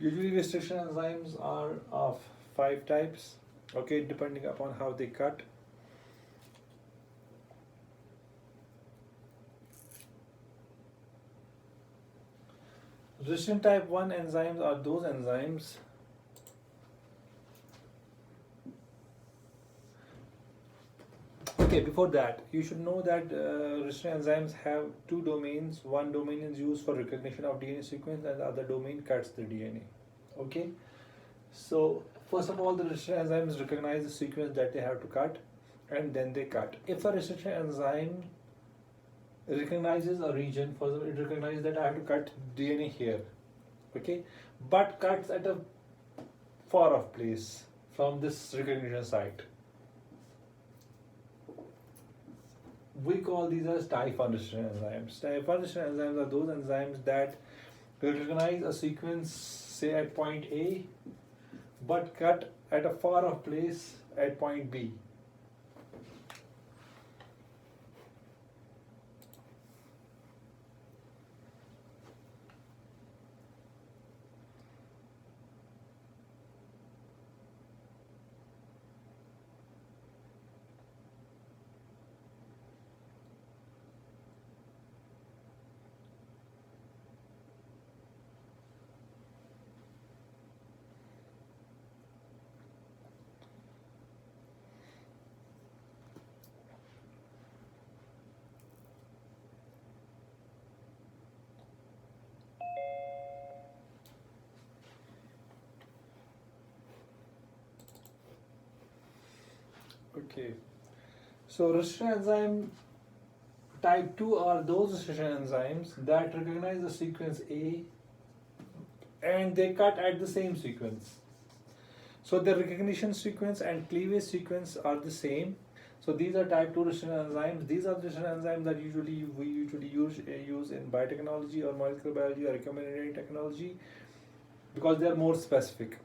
Usually restriction enzymes are of 5 types, okay, depending upon how they cut. Resistant type 1 enzymes are those enzymes okay, before that, you should know that resistant enzymes have 2 domains. One domain is used for recognition of DNA sequence and the other domain cuts the DNA. Okay, so first of all, the resistant enzymes recognize the sequence that they have to cut and then they cut. If a resistant enzyme recognizes a region, for example, it recognizes that I have to cut DNA here, okay, but cuts at a far off place from this recognition site, we call these as type 1 resistant enzymes. Type 1 resistant enzymes are those enzymes that recognize a sequence, say at point A, but cut at a far off place at point B. Okay, so resistant enzyme type 2 are those resistant enzymes that recognize the sequence A and they cut at the same sequence. So the recognition sequence and cleavage sequence are the same. So these are type 2 resistant enzymes. These are the resistant enzymes that we usually use in biotechnology or molecular biology or recombinant technology because they are more specific.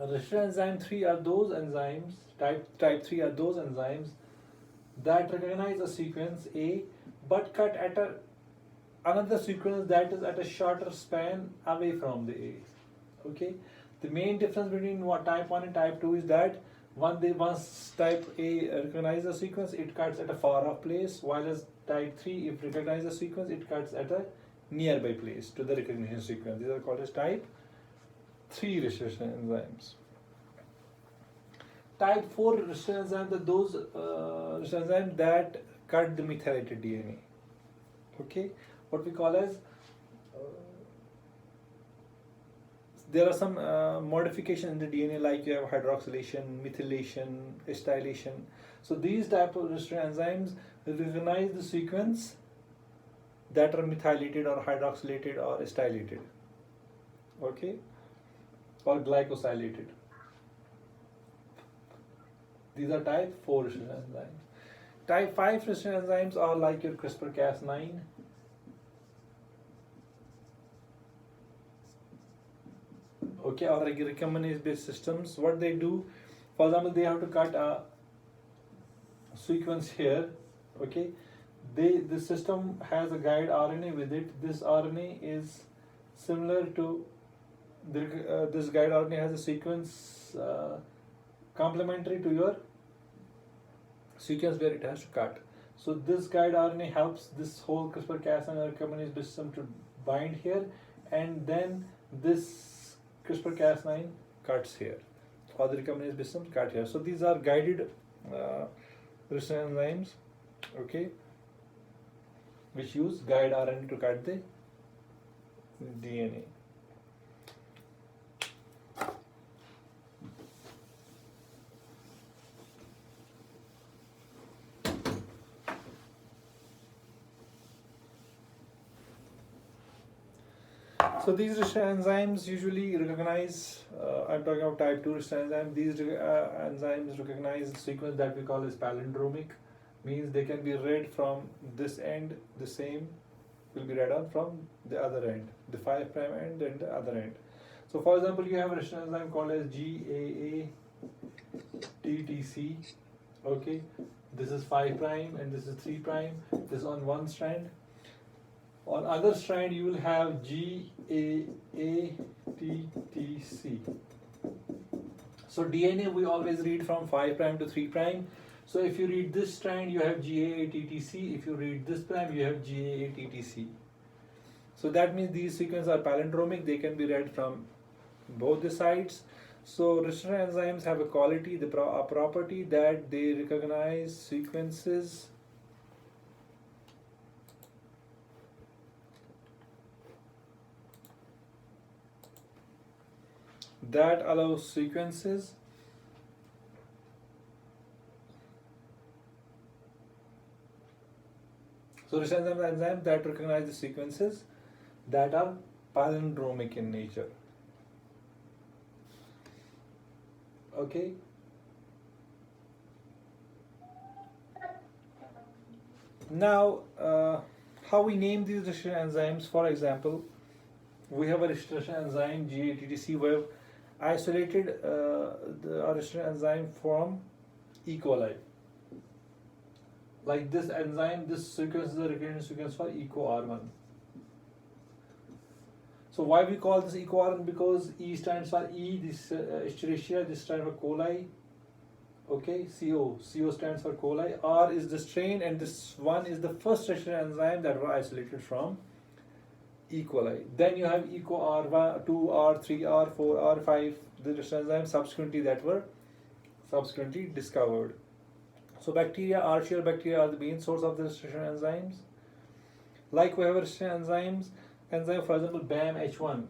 Resistant enzyme 3 are those enzymes, type 3 are those enzymes that recognize a sequence A but cut at another sequence that is at a shorter span away from the A. Okay, the main difference between type 1 and type 2 is that once type A recognizes a sequence, it cuts at a far off place, while as type 3, if recognizes a sequence, it cuts at a nearby place to the recognition sequence. These are called as type 3 resistant enzymes. Type 4 resistant enzymes are those resistant enzymes that cut the methylated DNA. Okay, what we call as there are some modifications in the DNA, like you have hydroxylation, methylation, acetylation. So these type of resistant enzymes recognize the sequence that are methylated or hydroxylated or acetylated. Okay, or glycosylated. These are type 4 resistant enzymes. Type 5 resistant enzymes are like your CRISPR-Cas9. Okay, or like recombinase-based systems. What they do, for example, they have to cut a sequence here. Okay, the system has a guide RNA with it. This RNA is similar to this guide RNA has a sequence complementary to your sequence where it has to cut. So this guide RNA helps this whole CRISPR-Cas9 recombinase system to bind here, and then this CRISPR-Cas9 cuts here, or the recombinase systems cut here. So these are guided resistant enzymes, okay, which use guide RNA to cut the DNA. So these resistant enzymes usually recognize, I'm talking about type 2 resistant enzymes, these enzymes recognize a sequence that we call as palindromic, means they can be read from this end, the same will be read on from the other end, the 5' end and the other end. So for example, you have a resistant enzyme called as GAA-TTC, okay, this is 5' and this is 3', this is on one strand. On other strand you will have GAA-TTC TTC. So DNA we always read from 5' to 3'. So if you read this strand, you have GAA-TTC. If you read this prime, you have GAA-TTC. So that means these sequences are palindromic. They can be read from both the sides. So restriction enzymes have a quality, a property that they recognize sequences that allow sequences so restriction enzymes that recognize the sequences that are palindromic in nature. Okay. Now, how we name these restriction enzymes? For example, we have a restriction enzyme GATTC. We have isolated the restriction enzyme from E. coli. Like this enzyme, this sequence is a recurrent sequence for EcoR1. So why we call this EcoR1? Because E stands for E, this Escherichia, this stands for coli. Okay, CO stands for coli. R is the strain, and this one is the first restriction enzyme that were isolated from E. coli. Then you have EcoR1, 2, R3, R4, R5, the restriction enzymes subsequently that were subsequently discovered. So bacteria, archaeal bacteria are the main source of the restriction enzymes. Like we have restriction enzyme for example BAM-H1.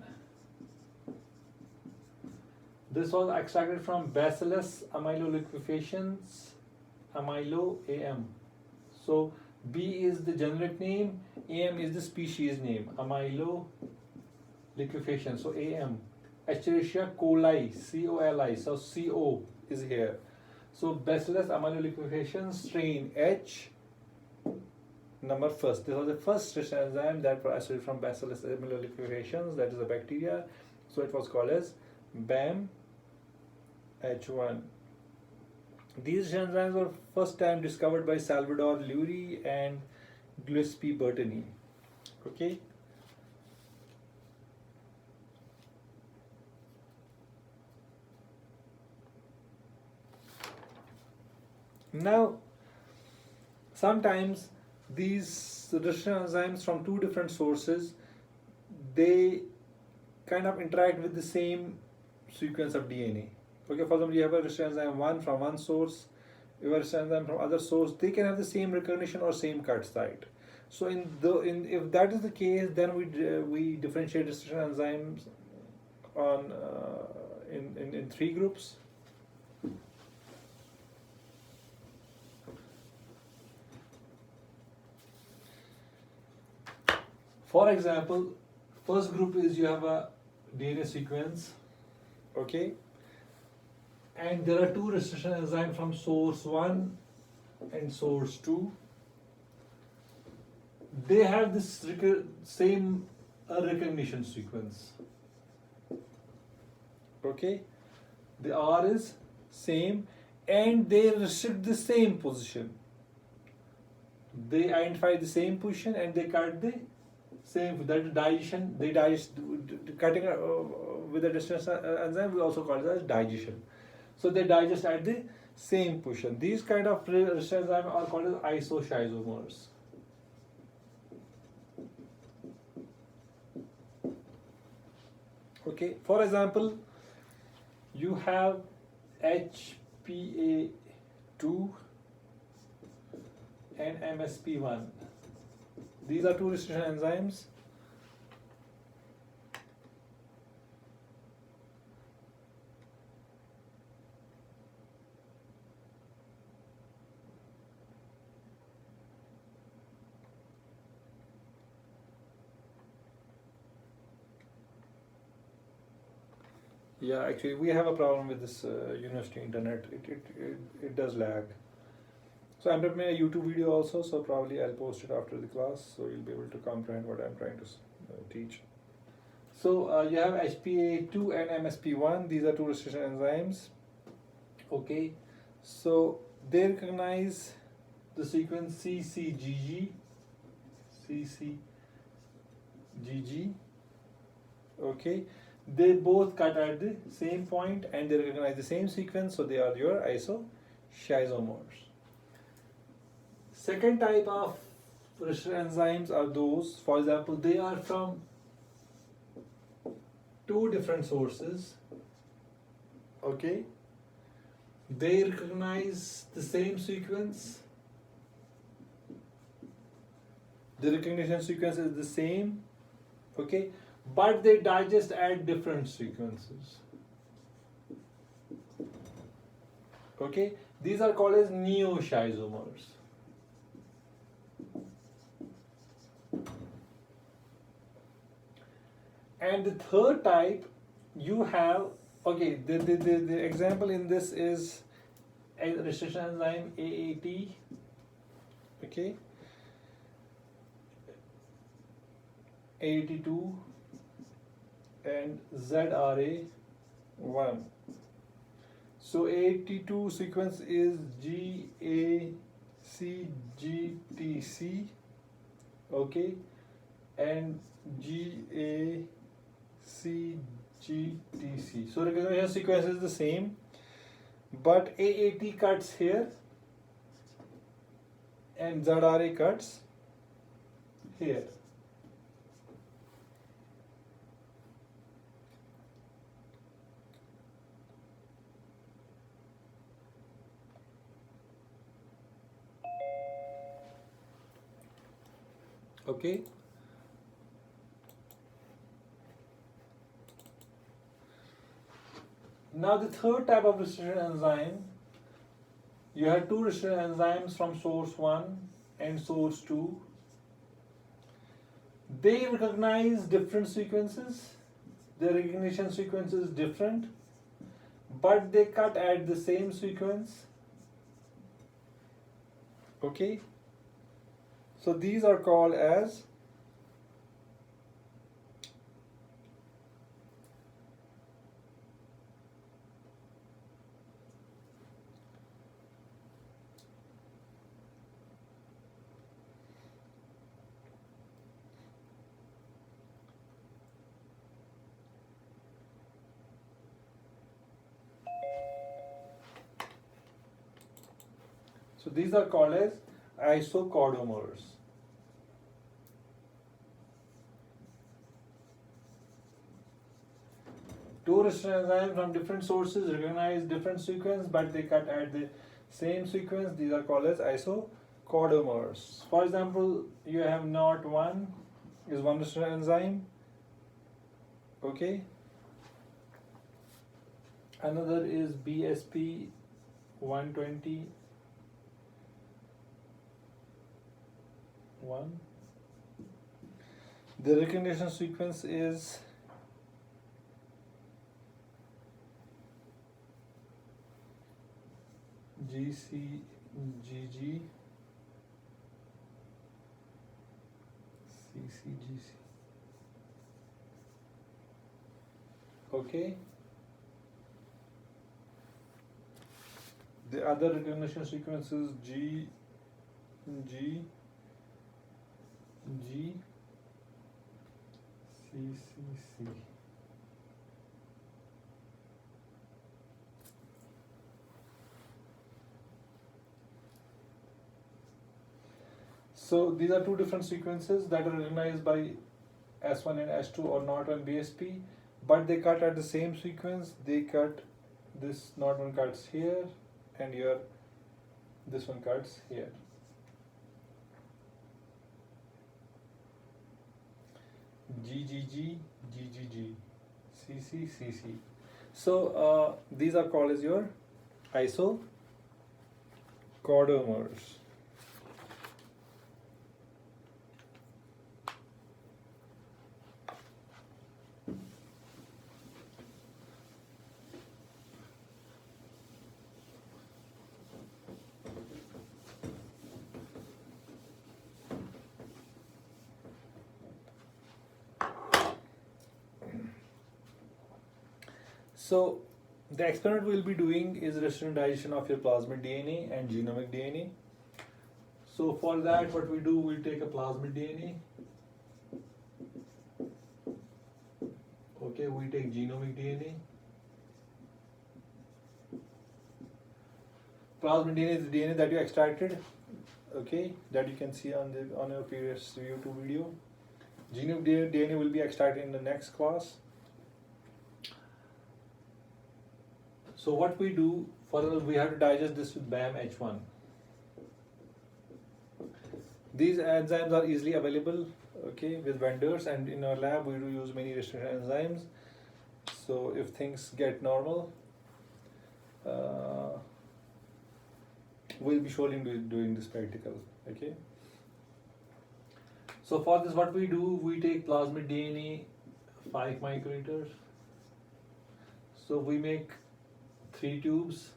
This was extracted from Bacillus amyloliquefaciens, amylo AM. So B is the generic name, AM is the species name, amylo liquefaciens. So AM, Escherichia coli, COLI. So CO is here. So Bacillus amyloliquefaciens strain H, number first. This was the first restriction enzyme that was isolated from Bacillus amyloliquefaciens, that is a bacteria. So it was called as BAM-H1. These enzymes were first time discovered by Salvador Lurie and Giuseppe Bertini. Okay. Now, sometimes these restriction enzymes from two different sources, they kind of interact with the same sequence of DNA. Okay, for example, you have a restriction enzyme 1 from one source, you have a restriction enzyme from other source, they can have the same recognition or same cut site. So if that is the case, then we differentiate restriction enzymes on in three groups. For example, first group is you have a DNA sequence, okay, and there are two restriction enzymes from source 1 and source 2. They have this same recognition sequence, okay, the R is same and they restrict the same position. They identify the same position and they cut the same, that is digestion. They digest, cutting with the distance enzyme, we also call it as digestion. So they digest at the same position. These kind of enzymes are called as isoschizomers. Okay, for example, you have HPA2 and MSP1. These are two restriction enzymes. Yeah, actually we have a problem with this university internet. It does lag. So I'm preparing a YouTube video also, so probably I'll post it after the class, so you'll be able to comprehend what I'm trying to teach. So you have HPA2 and MSP1. These are two restriction enzymes. Okay, so they recognize the sequence CCGG. Okay, They both cut at the same point and they recognize the same sequence, so they are your isochiasomers. Second type of restriction enzymes are those, for example, they are from two different sources. Okay, they recognize the same sequence. The recognition sequence is the same, okay, but they digest at different sequences. Okay, these are called as neochiasomers. And the third type, you have, okay, the example in this is a restriction enzyme AAT, okay, AAT2 and ZRA1. So AAT2 sequence is GACGTC, okay, and GACGTC. So recognition sequence is the same, but AAT cuts here and ZRA cuts here. Okay. Now the third type of restriction enzyme, you have two restriction enzymes from source 1 and source 2. They recognize different sequences. Their recognition sequence is different, but they cut at the same sequence. Okay. So these are called as isochordamers. Two restriction enzymes from different sources recognize different sequence, but they cut at the same sequence. These are called as isochordamers. For example, you have NOT1 is one restriction enzyme. Okay. Another is BSP 121. The recognition sequence is GCGG, CCGC. Okay. The other recognition sequence is G, G, G, C, C, C. So these are two different sequences that are recognized by S1 and S2 or NOT1 BSP, but they cut at the same sequence. They cut, this NOT1 cuts here, and here this one cuts here. GGG, GGG, CC, CC. So these are called as your isochordamers. So the experiment we'll be doing is restrictionization of your plasmid DNA and genomic DNA. So for that, what we do, we'll take a plasmid DNA. Okay, we take genomic DNA. Plasmid DNA is the DNA that you extracted. Okay, that you can see on your previous YouTube video. Genomic DNA will be extracted in the next class. So what we do, further we have to digest this with BAM-H1. These enzymes are easily available, okay, with vendors, and in our lab we do use many restriction enzymes. So if things get normal, we'll be surely doing this practical, okay. So for this, what we do, we take plasmid DNA 5 microliters. So we make 4 tubes.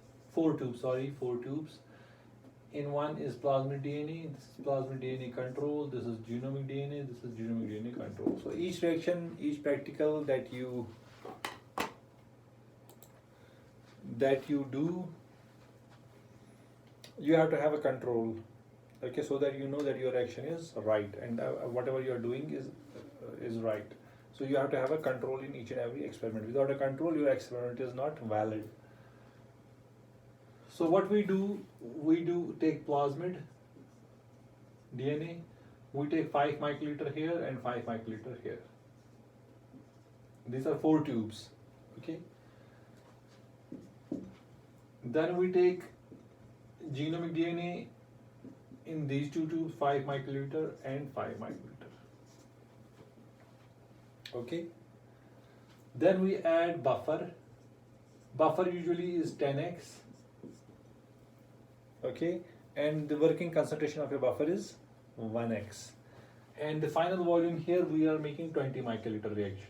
In one is plasmid DNA, this is plasmid DNA control, this is genomic DNA, this is genomic DNA control. So each reaction, each practical that you do, you have to have a control, okay, so that you know that your action is right and whatever you are doing is right. So you have to have a control in each and every experiment. Without a control, your experiment is not valid. So what we do take plasmid DNA, we take 5 microliter here and 5 microliter here. These are 4 tubes, okay. Then we take genomic DNA in these 2 tubes, 5 microliter and 5 microliter. Okay. Then we add buffer. Buffer usually is 10x. Okay. And the working concentration of your buffer is 1x. And the final volume here we are making 20 microliter reaction.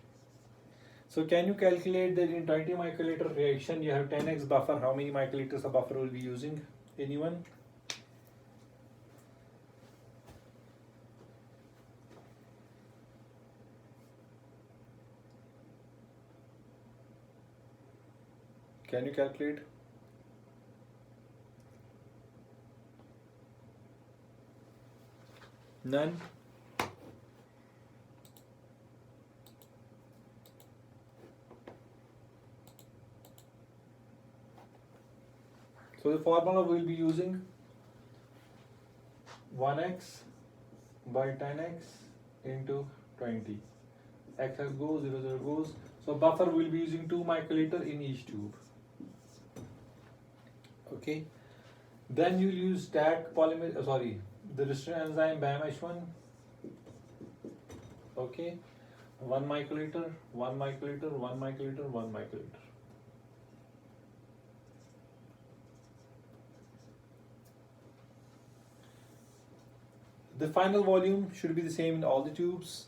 So can you calculate that in 20 microliter reaction you have 10x buffer? How many microliters of buffer will be using? Anyone? Can you calculate? None? So the formula we will be using 1x by 10x into 20. X goes, 0, 0 goes. So buffer we will be using 2 microliter in each tube. Okay. Then you will use stack polymer, the restriction enzyme BAM-H1. Okay. 1 microliter, 1 microliter, 1 microliter, 1 microliter. The final volume should be the same in all the tubes.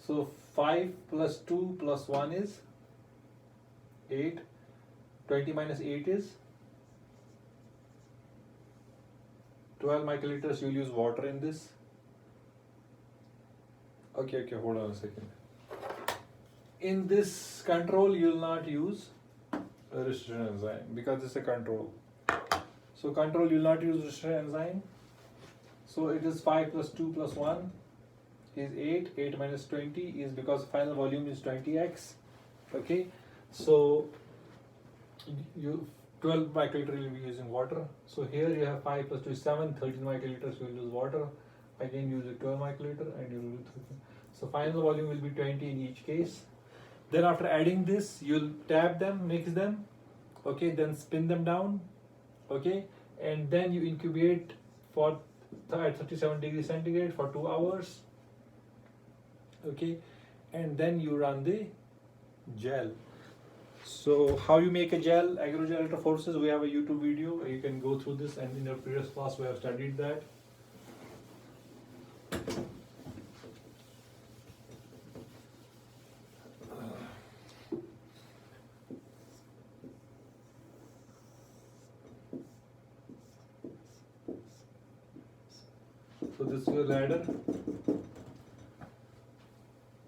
So 5 plus 2 plus 1 is 8. 20 minus 8 is 12 microliters. You will use water in this. Okay, hold on a second. In this control, you will not use a restriction enzyme because it's a control. So control, you will not use restriction enzyme. So it is 5 plus 2 plus 1 is 8. 8 minus 20 is because final volume is 20x. Okay, so you 12 microliter will be using water. So here you have 5 plus 2 is 7. 13 microliters will use water. Again use a 12 microliter and you will do 13. So final volume will be 20 in each case. Then after adding this, you'll tap them, mix them, okay, then spin them down, okay, and then you incubate for at 37 degrees centigrade for 2 hours, okay, and then you run the gel. So how you make a gel, agrogel electrophoresis, we have a YouTube video, you can go through this, and in our previous class we have studied that. So this is your ladder.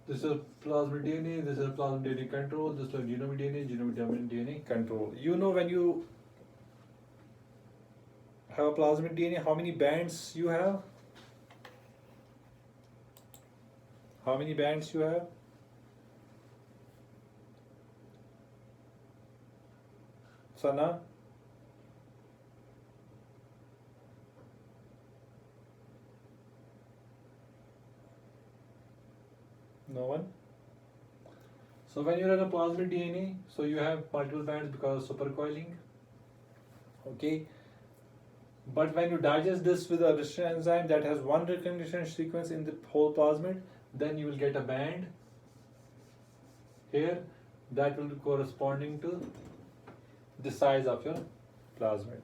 This This is plasmid DNA, this is plasmid DNA control, this is genomic DNA control. You know when you have a plasmid DNA, how many bands you have? How many bands you have? Sana? No one? So when you run a plasmid DNA, so you have multiple bands because of supercoiling. Okay. But when you digest this with a restriction enzyme that has one recognition sequence in the whole plasmid, then you will get a band here that will be corresponding to the size of your plasmid.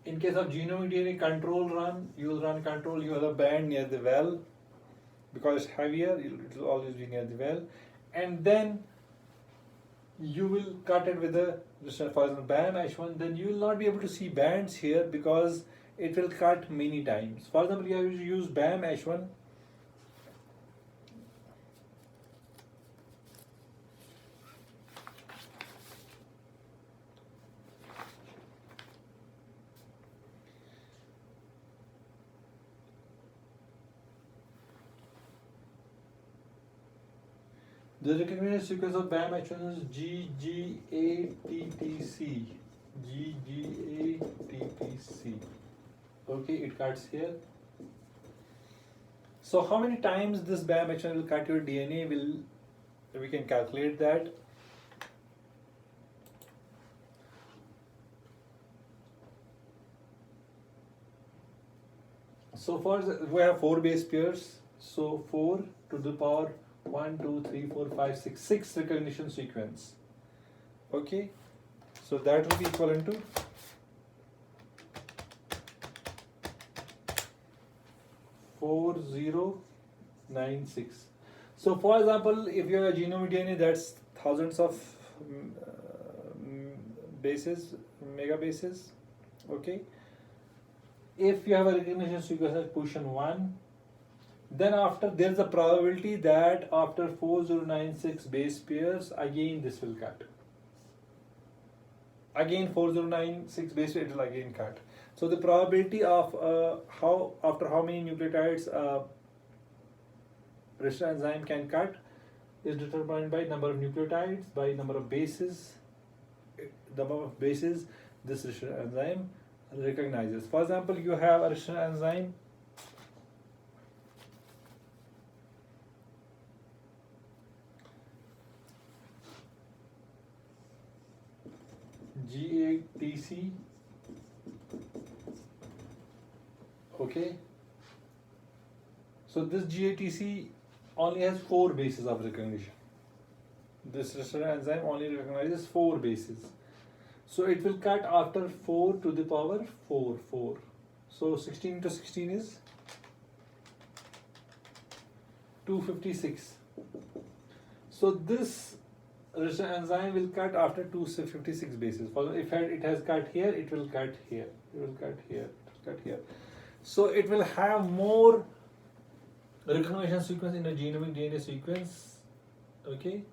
In case of genomic DNA control run, you will run control, you have a band near the well because it's heavier, it will always be near the well, and then you will cut it with a, for example, BAM H1, then you will not be able to see bands here because it will cut many times. For example, you have to use BAM H1. The recognized sequence of BAM H1 is GGATTC. GGATTC. Okay, it cuts here. So how many times this BAM H1 will cut your DNA? We can calculate that. So far we have 4 base pairs. So 4 to the power 1, 2, 3, 4, 5, 6, 6 recognition sequence. Okay, so that will be equivalent to 4096. So for example, if you have a genomic DNA that's thousands of bases, mega bases, okay. If you have a recognition sequence at position 1, then after there is a probability that after 4096 base pairs, again this will cut. Again 4096 base pair, it will again cut. So the probability of after how many nucleotides restriction enzyme can cut is determined by number of nucleotides, by number of bases, this restriction enzyme recognizes. For example, you have a restriction enzyme GATC, okay. So this GATC only has 4 bases of recognition. This restriction enzyme only recognizes 4 bases. So it will cut after 4 to the power 4. So 16 into 16 is 256. So this restriction enzyme will cut after 256 bases. If it has cut here, it will cut here. It will cut here. It will cut here. So it will have more recognition sequence in a genomic DNA sequence. Okay,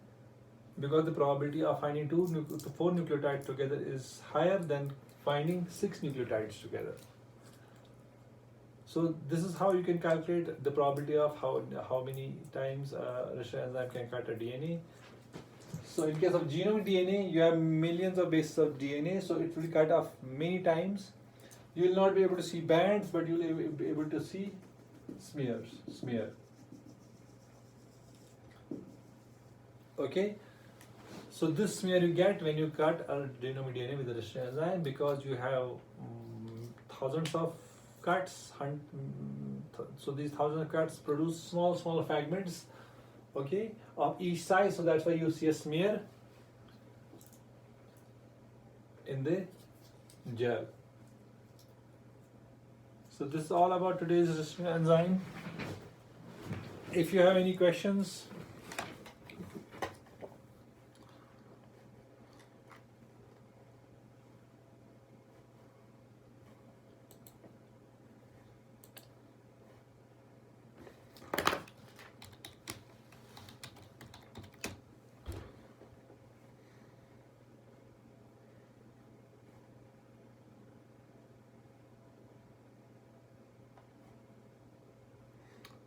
because the probability of finding 4 nucleotides together is higher than finding 6 nucleotides together. So this is how you can calculate the probability of how many times restriction enzyme can cut a DNA. So in case of genomic DNA, you have millions of bases of DNA, so it will cut off many times. You will not be able to see bands, but you will be able to see smear. Okay, so this smear you get when you cut a genomic DNA with a restriction enzyme, because you have thousands of cuts. So these thousands of cuts produce small fragments, okay, of each size. So that's why you see a smear in the gel. So this is all about today's restriction enzyme. If you have any questions,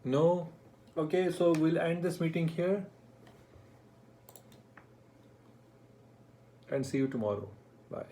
No? Okay, so we'll end this meeting here and see you tomorrow. Bye.